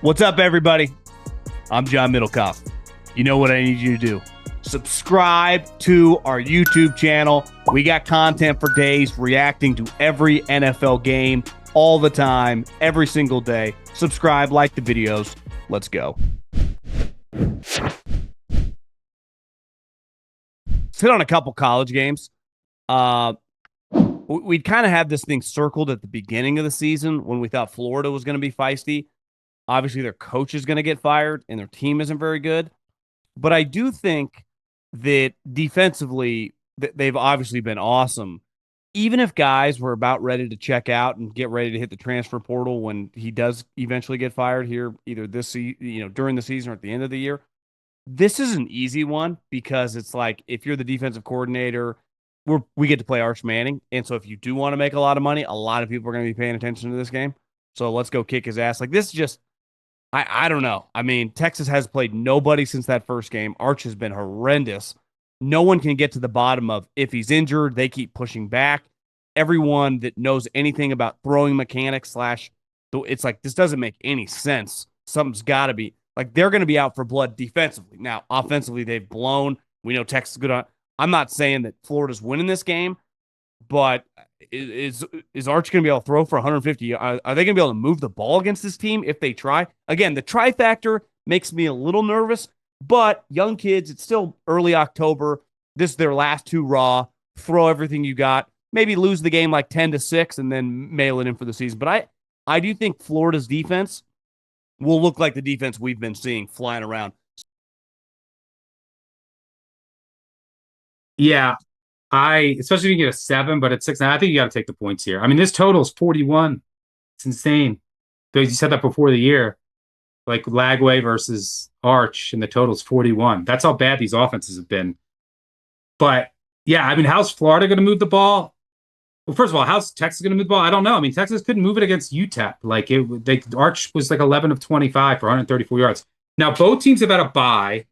What's up, everybody? I'm John Middlekauff. You know what I need you to do. Subscribe to our YouTube channel. We got content for days reacting to every NFL game all the time, every single day. Subscribe, like the videos. Let's go. Let's hit on a couple college games. We'd kind of had this thing circled at the beginning of the season when we thought Florida was going to be feisty. Obviously, their coach is going to get fired and their team isn't very good. But I do think that defensively, they've obviously been awesome. Even if guys were about ready to check out and get ready to hit the transfer portal when he does eventually get fired here, either during the season or at the end of the year, this is an easy one because it's like if you're the defensive coordinator, we get to play Arch Manning. And so if you do want to make a lot of money, a lot of people are going to be paying attention to this game. So let's go kick his ass. Like this is just, I don't know. I mean, Texas has played nobody since that first game. Arch has been horrendous. No one can get to the bottom of if he's injured, they keep pushing back. Everyone that knows anything about throwing mechanics it's like, this doesn't make any sense. Something's got to be. Like, they're going to be out for blood defensively. Now, offensively, they've blown. We know Texas is good on. I'm not saying that Florida's winning this game, but is Arch going to be able to throw for 150? Are they going to be able to move the ball against this team if they try? Again, the try factor makes me a little nervous, but young kids, it's still early October. This is their last two raw. Throw everything you got. Maybe lose the game like 10-6 and then mail it in for the season. But I do think Florida's defense will look like the defense we've been seeing flying around. Yeah, especially if you get a 7, but at 6, I think you got to take the points here. I mean, this total is 41. It's insane. Because you said that before the year, like Lagway versus Arch, and the total is 41. That's how bad these offenses have been. But yeah, I mean, how's Florida going to move the ball? Well, first of all, how's Texas going to move the ball? I don't know. I mean, Texas couldn't move it against UTEP. Arch was like 11 of 25 for 134 yards. Now, both teams have had a bye.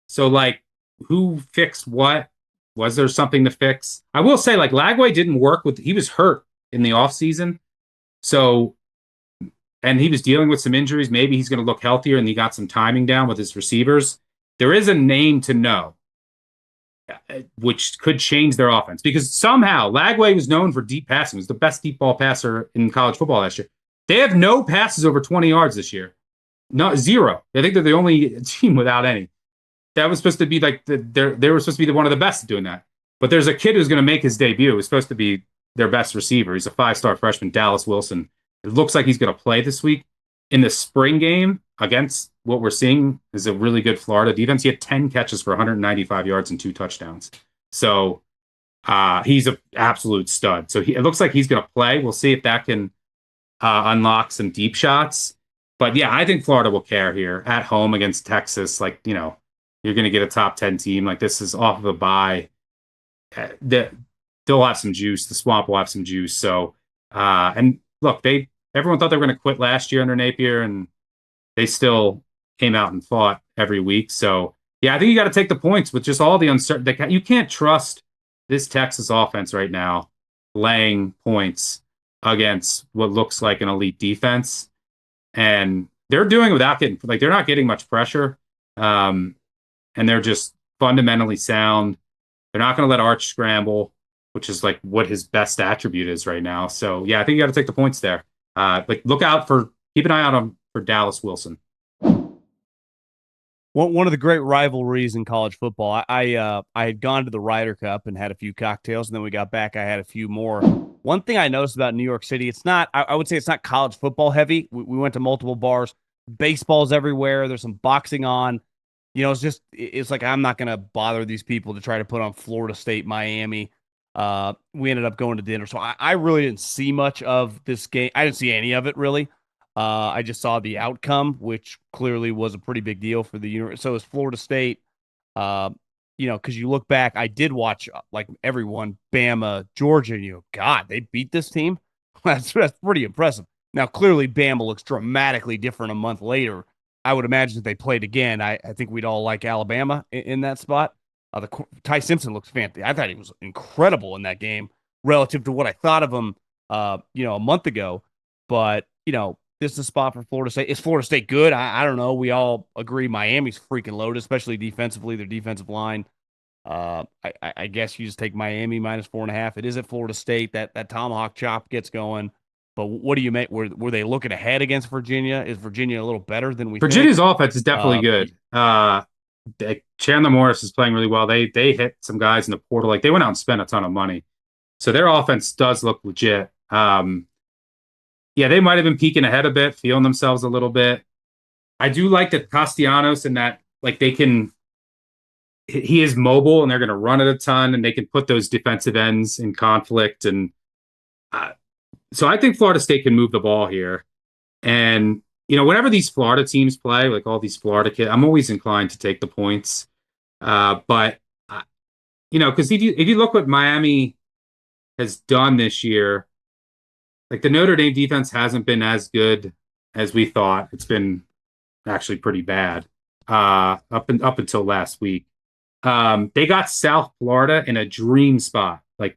So, like, who fixed what? Was there something to fix? I will say, like, Lagway didn't work he was hurt in the offseason. So, and he was dealing with some injuries. Maybe he's going to look healthier and he got some timing down with his receivers. There is a name to know, which could change their offense because somehow Lagway was known for deep passing. He was the best deep ball passer in college football last year. They have no passes over 20 yards this year. No, zero. I think they're the only team without any. That was supposed to be like they were supposed to be one of the best at doing that. But there's a kid who's going to make his debut. He's supposed to be their best receiver. He's a 5-star freshman, Dallas Wilson. It looks like he's going to play this week. In the spring game against what we're seeing is a really good Florida defense. He had 10 catches for 195 yards and 2 touchdowns. So he's an absolute stud. So it looks like he's going to play. We'll see if that can unlock some deep shots. But yeah, I think Florida will care here at home against Texas. Like, you know, you're going to get a top 10 team. Like, this is off of a bye. They'll have some juice. The Swamp will have some juice. So, and look, everyone thought they were going to quit last year under Napier, and they still came out and fought every week. So, yeah, I think you got to take the points with just all the uncertainty. You can't trust this Texas offense right now laying points against what looks like an elite defense. And they're doing it without they're not getting much pressure. And they're just fundamentally sound. They're not going to let Arch scramble, which is like what his best attribute is right now. So, yeah, I think you got to take the points there. Keep an eye out for Dallas Wilson. One of the great rivalries in college football. I had gone to the Ryder Cup and had a few cocktails, and then we got back. I had a few more. One thing I noticed about New York City, it's not. I would say it's not college football heavy. We went to multiple bars. Baseball's everywhere. There's some boxing on. You know, it's like I'm not going to bother these people to try to put on Florida State, Miami. We ended up going to dinner. So I really didn't see much of this game. I didn't see any of it, really. I just saw the outcome, which clearly was a pretty big deal for the university. So is Florida State. Because you look back, I did watch like everyone, Bama, Georgia, and God, they beat this team. That's pretty impressive. Now, clearly, Bama looks dramatically different a month later. I would imagine if they played again, I think we'd all like Alabama in that spot. Ty Simpson looks fantastic. I thought he was incredible in that game relative to what I thought of him, a month ago. But, this is a spot for Florida State. Is Florida State good? I don't know. We all agree Miami's freaking loaded, especially defensively. Their defensive line. I guess you just take Miami -4.5. It is at Florida State. That tomahawk chop gets going. But what do you make? Were they looking ahead against Virginia? Is Virginia a little better than we think? Virginia's offense is definitely good. Chandler Morris is playing really well. They hit some guys in the portal. Like they went out and spent a ton of money. So their offense does look legit. Yeah, they might have been peeking ahead a bit, feeling themselves a little bit. I do like that Castellanos and that like he is mobile and they're going to run it a ton and they can put those defensive ends in conflict. And so I think Florida State can move the ball here. And, whenever these Florida teams play, like all these Florida kids, I'm always inclined to take the points. But because if you look what Miami has done this year, like the Notre Dame defense hasn't been as good as we thought. It's been actually pretty bad up until last week. They got South Florida in a dream spot, like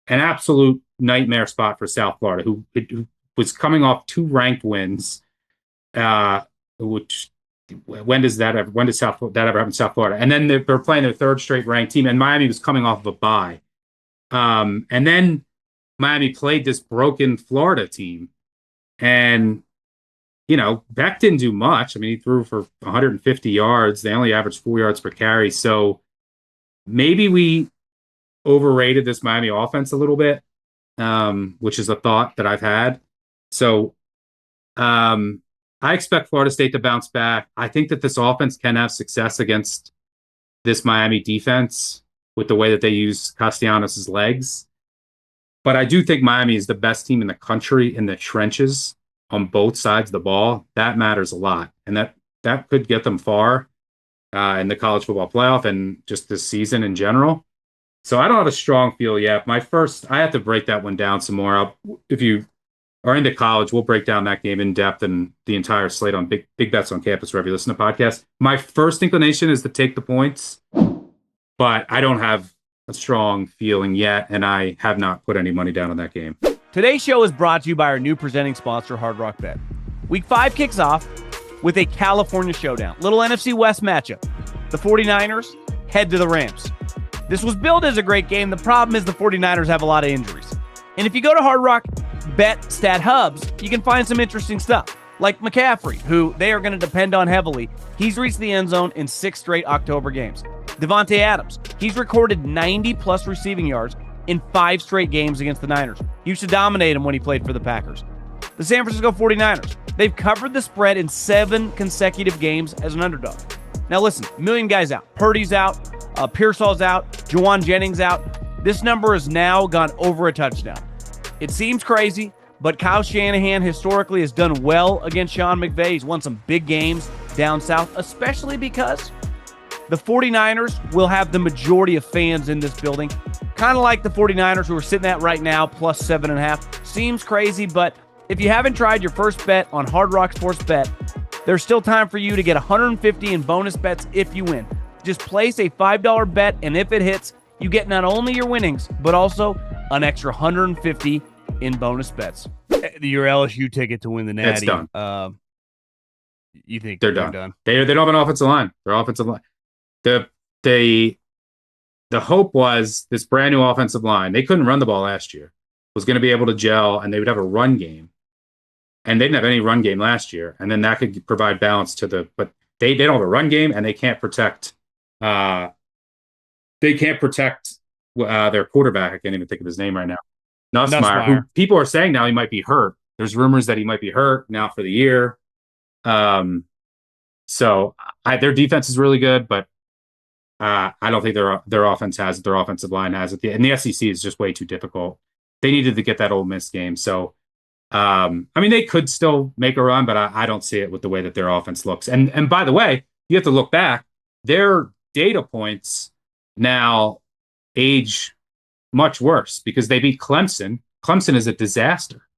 an absolute nightmare spot for South Florida, who was coming off 2 ranked wins. Which when does that ever happen in South Florida? And then they're playing their 3rd straight ranked team, and Miami was coming off of a bye. And then Miami played this broken Florida team, and Beck didn't do much. I mean, he threw for 150 yards. They only averaged 4 yards per carry. So maybe we overrated this Miami offense a little bit, which is a thought that I've had. So I expect Florida State to bounce back. I think that this offense can have success against this Miami defense with the way that they use Castellanos' legs. But I do think Miami is the best team in the country in the trenches on both sides of the ball. That matters a lot. And that could get them far in the college football playoff and just this season in general. So I don't have a strong feel yet. I have to break that one down some more. If you are into college, we'll break down that game in depth and the entire slate on Big Bets on Campus wherever you listen to podcasts. My first inclination is to take the points, but I don't have a strong feeling yet, and I have not put any money down on that game. Today's show is brought to you by our new presenting sponsor, Hard Rock Bet. Week 5 kicks off with a California showdown. Little NFC West matchup. The 49ers head to the Rams. This was billed as a great game. The problem is the 49ers have a lot of injuries. And if you go to Hard Rock Bet Stat Hubs, you can find some interesting stuff. Like McCaffrey, who they are going to depend on heavily. He's reached the end zone in 6 straight October games. Devontae Adams, he's recorded 90-plus receiving yards in 5 straight games against the Niners. He used to dominate him when he played for the Packers. The San Francisco 49ers, they've covered the spread in 7 consecutive games as an underdog. Now listen, a million guys out. Purdy's out, Pearsall's out, Jawan Jennings out. This number has now gone over a touchdown. It seems crazy, but Kyle Shanahan historically has done well against Sean McVay. He's won some big games down south, especially because the 49ers will have the majority of fans in this building. Kind of like the 49ers who are sitting at right now, plus 7.5. Seems crazy, but if you haven't tried your first bet on Hard Rock Sports Bet, there's still time for you to get $150 in bonus bets if you win. Just place a $5 bet, and if it hits, you get not only your winnings, but also an extra $150 in bonus bets. Your LSU ticket to win the Natty. It's done. You think they're done? They don't have an offensive line. Their offensive line. The hope was this brand new offensive line. They couldn't run the ball last year. Was going to be able to gel, and they would have a run game. And they didn't have any run game last year, and then that could provide balance to the. But they don't have a run game, and they can't protect. They can't protect their quarterback. I can't even think of his name right now. Nussmeier, who people are saying now he might be hurt. There's rumors that he might be hurt now for the year. So their defense is really good, but I don't think their offense has it. Their offensive line has it, and the SEC is just way too difficult. They needed to get that Ole Miss game. So, they could still make a run, but I don't see it with the way that their offense looks. And by the way, you have to look back. Their data points now age much worse because they beat Clemson. Clemson is a disaster.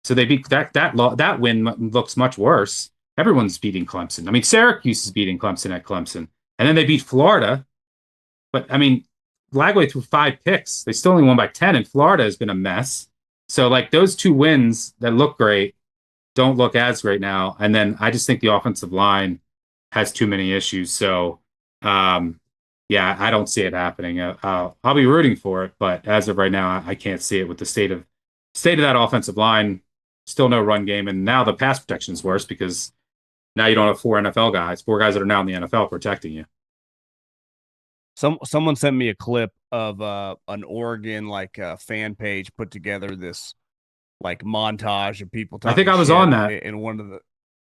So they beat that win looks much worse. Everyone's beating Clemson. I mean, Syracuse is beating Clemson at Clemson. And then they beat Florida. But, Lagway threw 5 picks. They still only won by 10, and Florida has been a mess. So, those 2 wins that look great don't look as great now. And then I just think the offensive line has too many issues. So, um, yeah, I don't see it happening. I'll be rooting for it, but as of right now, I can't see it with the state of that offensive line. Still no run game, and now the pass protection is worse because now you don't have four guys that are now in the NFL protecting you. Someone sent me a clip of an Oregon fan page put together this like montage of people I think talking I was shit on that. in one of the.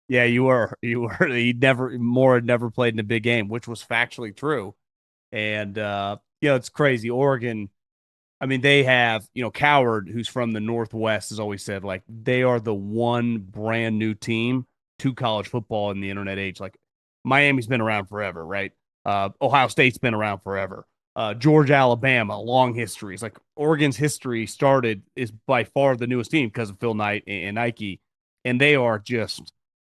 Yeah, you were. He never played in a big game, which was factually true. And it's crazy. Oregon, I mean, they have, Coward, who's from the Northwest, has always said like they are the one brand new team to college football in the internet age. Like Miami's been around forever, right? Ohio State's been around forever. Georgia, Alabama, long histories. Like Oregon's history started is by far the newest team because of Phil Knight and Nike, and they are just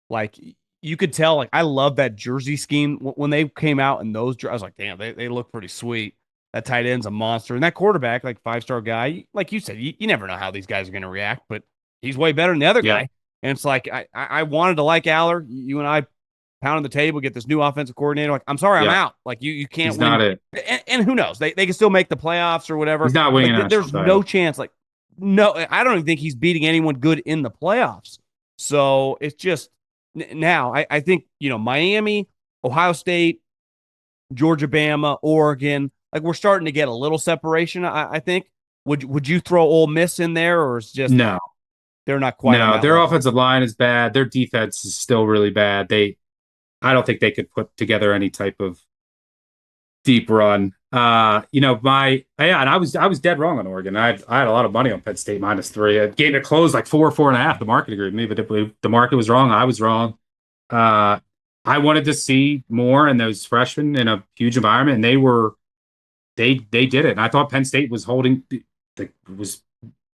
like you could tell. Like I love that jersey scheme when they came out in those. I was like, damn, they look pretty sweet. That tight end's a monster, and that quarterback, like 5-star guy, like you said, you never know how these guys are going to react, but he's way better than the other Yeah, guy. And it's like I wanted to like Aller. You and I pounding the table, get this new offensive coordinator. Like, I'm sorry, I'm yeah, out. Like you can't he's win. not it. And who knows? They can still make the playoffs or whatever. He's not winning Like a national there's no title. chance. Like no, I don't even think he's beating anyone good in the playoffs. So it's just now I think Miami, Ohio State, Georgia, Bama, Oregon. Like we're starting to get a little separation. I think. Would you throw Ole Miss in there, or is just No, they're not quite on no, that their level? offensive line is bad. Their defense is still really bad. I don't think they could put together any type of deep run. Yeah, and I was dead wrong on Oregon. I had a lot of money on Penn State -3. A game that closed like 4.5. The market agreed with me, but if the market was wrong, I was wrong. Uh, I wanted to see more in those freshmen in a huge environment, and they did it. And I thought Penn State was holding was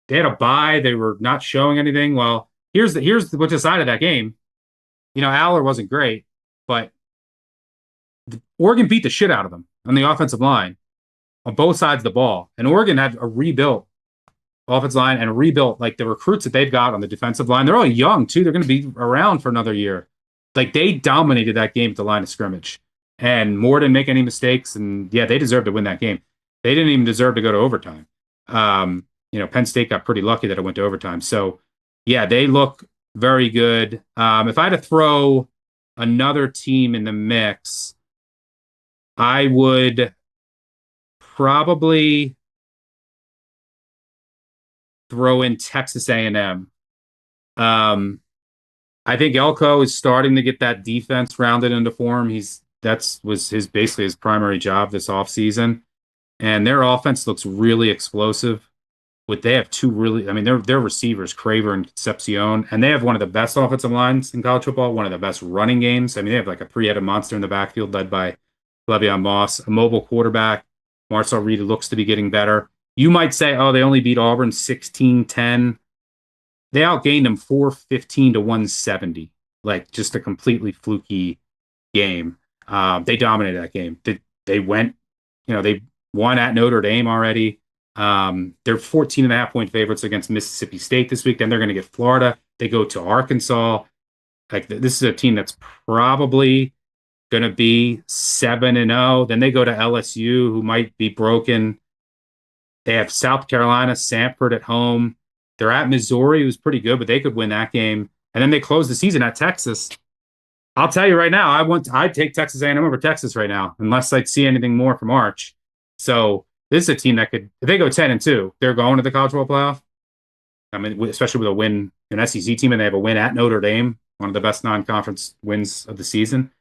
they had a bye. They were not showing anything. Well, here's what decided that game. Aller wasn't great, but Oregon beat the shit out of them on the offensive line on both sides of the ball. And Oregon had a rebuilt offensive line and rebuilt like the recruits that they've got on the defensive line. They're all young too. They're going to be around for another year. Like they dominated that game at the line of scrimmage, and Moore didn't make any mistakes. And yeah, they deserved to win that game. They didn't even deserve to go to overtime. Penn State got pretty lucky that it went to overtime. So yeah, they look very good. If I had to throw another team in the mix, I would probably throw in Texas A&M. I think Elko is starting to get that defense rounded into form. That's was his basically his primary job this offseason. And their offense looks really explosive. They have two really, I mean, their receivers, Craver and Concepcion, and they have one of the best offensive lines in college football, one of the best running games. I mean, they have like a three-headed monster in the backfield led by Le'Veon Moss, a mobile quarterback. Marcel Reed looks to be getting better. You might say, oh, they only beat Auburn 16-10. They outgained them 415 to 170. Like just a completely fluky game. They dominated that game. They went, they won at Notre Dame already. They're 14.5 point favorites against Mississippi State this week. Then they're going to get Florida. They go to Arkansas. Like this is a team that's probably going to be 7-0. Then they go to LSU, who might be broken. They have South Carolina, Samford at home. They're at Missouri, who's pretty good, but they could win that game. And then they close the season at Texas. I'll tell you right now, I'd take Texas A&M over Texas right now, unless I'd see anything more from Arch. So this is a team that could, if they go 10-2, they're going to the College Football Playoff. I mean, especially with a win, an SEC team, and they have a win at Notre Dame, one of the best non-conference wins of the season.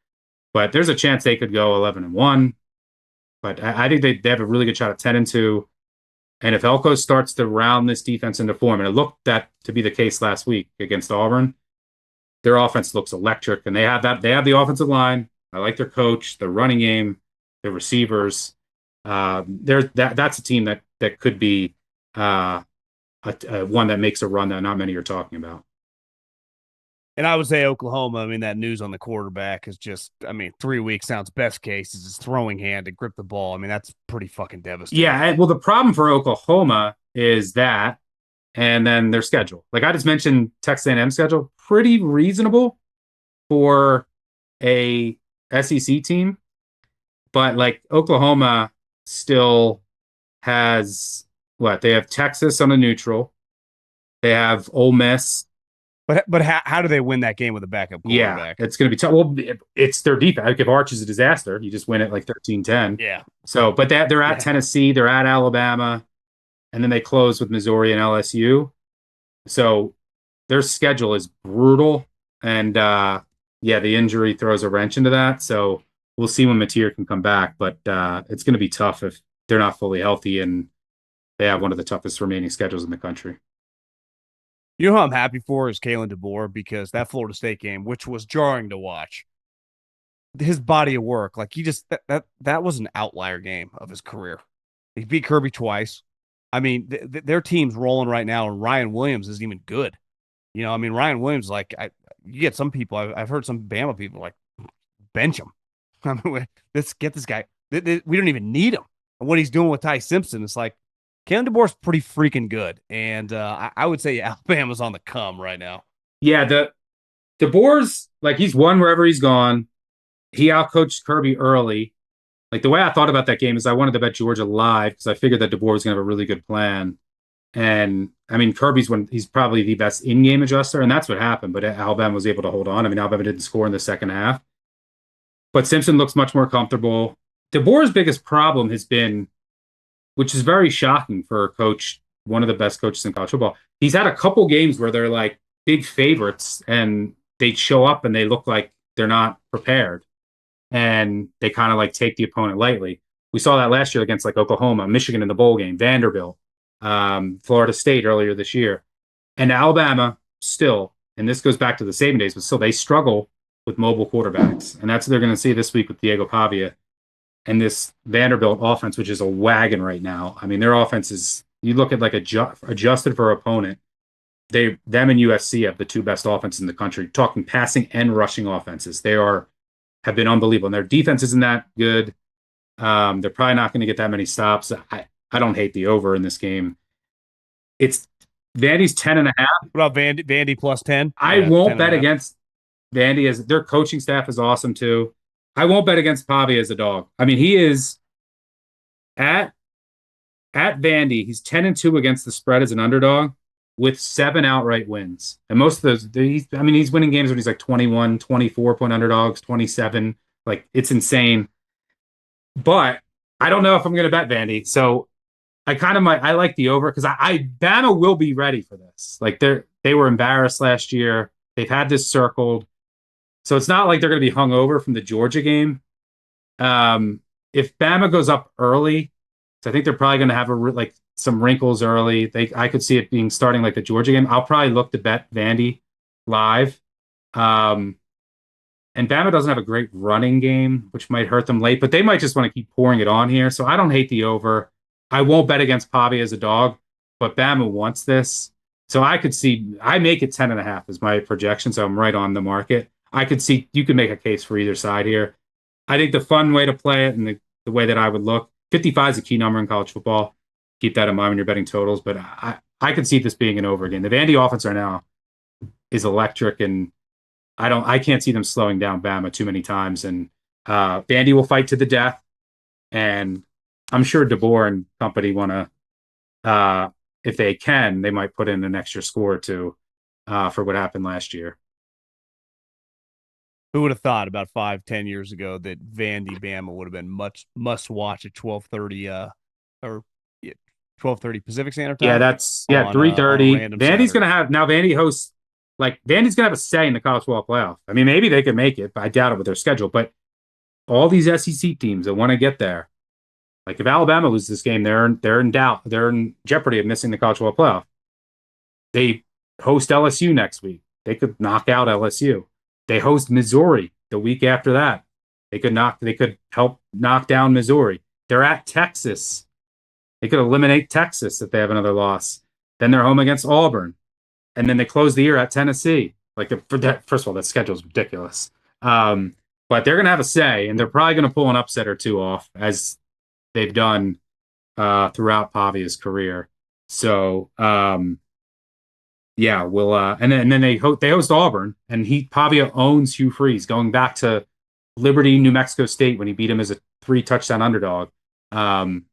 But there's a chance they could go 11-1. But I think they have a really good shot at 10-2. And if Elko starts to round this defense into form, and it looked that to be the case last week against Auburn, their offense looks electric, and they have the offensive line. I like their coach, their running game, their receivers. That's a team that could be one that makes a run that not many are talking about. And I would say Oklahoma. I mean, that news on the quarterback is just, I mean, 3 weeks sounds best case is his throwing hand to grip the ball. I mean, that's pretty fucking devastating. Yeah, well, the problem for Oklahoma is that, and then their schedule. Like I just mentioned, Texas A&M schedule pretty reasonable for a SEC team, but like Oklahoma still has what they have Texas on a neutral. They have Ole Miss. But how do they win that game with a backup Yeah, quarterback? it's going to be tough. Well, it's their defense. Like if Arch is a disaster, you just win it like 13-10. Yeah. So, but they're at Yeah. Tennessee, they're at Alabama, and then they close with Missouri and LSU. So their schedule is brutal. And yeah, the injury throws a wrench into that. So we'll see when Mateer can come back. But it's going to be tough if they're not fully healthy and they have one of the toughest remaining schedules in the country. You know who I'm happy for is Kalen DeBoer because that Florida State game, which was jarring to watch, his body of work, like he just that was an outlier game of his career. He beat Kirby twice. I mean, their team's rolling right now, and Ryan Williams isn't even good. You know, I mean, Ryan Williams, like, you get some people, I've heard some Bama people like bench him. I mean, let's get this guy. We don't even need him. And what he's doing with Ty Simpson, it's like, Kalen DeBoer's pretty freaking good. And I would say Alabama's on the come right now. Yeah, DeBoer's like he's won wherever he's gone. He outcoached Kirby early. Like the way I thought about that game is I wanted to bet Georgia live because I figured that DeBoer was going to have a really good plan. And I mean, he's probably the best in-game adjuster, and that's what happened. But Alabama was able to hold on. I mean, Alabama didn't score in the second half, but Simpson looks much more comfortable. DeBoer's biggest problem has been, which is very shocking for a coach, one of the best coaches in college football. He's had a couple games where they're like big favorites, and they show up and they look like they're not prepared, and they kind of like take the opponent lightly. We saw that last year against like Oklahoma, Michigan in the bowl game, Vanderbilt, Florida State earlier this year, and Alabama still. And this goes back to the Saban days, but still they struggle with mobile quarterbacks, and that's what they're going to see this week with Diego Pavia and this Vanderbilt offense, which is a wagon right now. I mean, their offense is. You look at like adjusted for opponent. Them and USC have the two best offenses in the country. Talking passing and rushing offenses, have been unbelievable. And their defense isn't that good. They're probably not going to get that many stops. I don't hate the over in this game. It's Vandy's 10.5. What about Vandy plus 10? I Yeah, won't 10 bet and a half. against Vandy as their coaching staff is awesome too. I won't bet against Pavia as a dog. I mean, he is at Vandy. He's 10-2 against the spread as an underdog with 7 outright wins. And most of those, he's winning games when he's like 21, 24-point underdogs, 27. Like, it's insane. But I don't know if I'm going to bet Vandy. So I like the over because Bama will be ready for this. Like, they were embarrassed last year. They've had this circled. So it's not like they're going to be hung over from the Georgia game. If Bama goes up early, so I think they're probably going to have some wrinkles early. I could see it being starting like the Georgia game. I'll probably look to bet Vandy live. And Bama doesn't have a great running game, which might hurt them late, but they might just want to keep pouring it on here. So I don't hate the over. I won't bet against Pavia as a dog, but Bama wants this. So I make it 10.5 is my projection. So I'm right on the market. I could see you could make a case for either side here. I think the fun way to play it and the way that I would look, 55 is a key number in college football. Keep that in mind when you're betting totals. But I could see this being an over again. The Vandy offense right now is electric, and I can't see them slowing down Bama too many times. And Vandy will fight to the death. And I'm sure DeBoer and company want to, if they can, they might put in an extra score or two for what happened last year. Who would have thought about 5-10 years ago that Vandy Bama would have been must watch at 12:30 or 12:30 Pacific Standard Time? Yeah, that's 3:30. Vandy's Saturday. Vandy's gonna have a say in the college football playoff. I mean, maybe they could make it, but I doubt it with their schedule. But all these SEC teams that want to get there, like if Alabama loses this game, they're in doubt. They're in jeopardy of missing the college football playoff. They host LSU next week. They could knock out LSU. They host Missouri the week after that. They could help knock down Missouri. They're at Texas. They could eliminate Texas if they have another loss. Then they're home against Auburn. And then they close the year at Tennessee. First of all, that schedule is ridiculous. But they're going to have a say, and they're probably going to pull an upset or two off, as they've done throughout Pavia's career. So Yeah, we'll and then they host Auburn, and Pavia owns Hugh Freeze going back to Liberty, New Mexico State when he beat him as a 3 touchdown underdog. Um,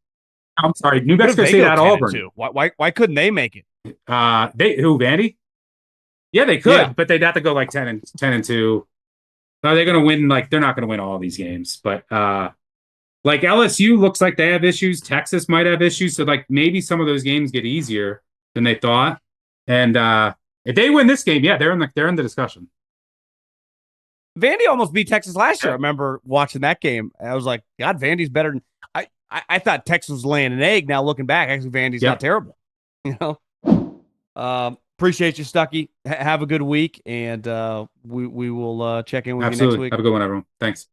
I'm sorry, New What if Mexico they State go at 10 and Auburn. 2? Why couldn't they make it? They who Vandy? Yeah, they Yeah. could, but they'd have to go like 10-2. Are they going to win? Like they're not going to win all these games, but like LSU looks like they have issues. Texas might have issues, so like maybe some of those games get easier than they thought. And if they win this game, yeah, they're in the discussion. Vandy almost beat Texas last year. I Yeah. remember watching that game. I was like, God, Vandy's better than I thought Texas was laying an egg. Now looking back, actually Vandy's not Yep. terrible. You know? Appreciate you, Stuckey. Have a good week, and we will check in with you next Absolutely. week. Have a good one, everyone. Thanks.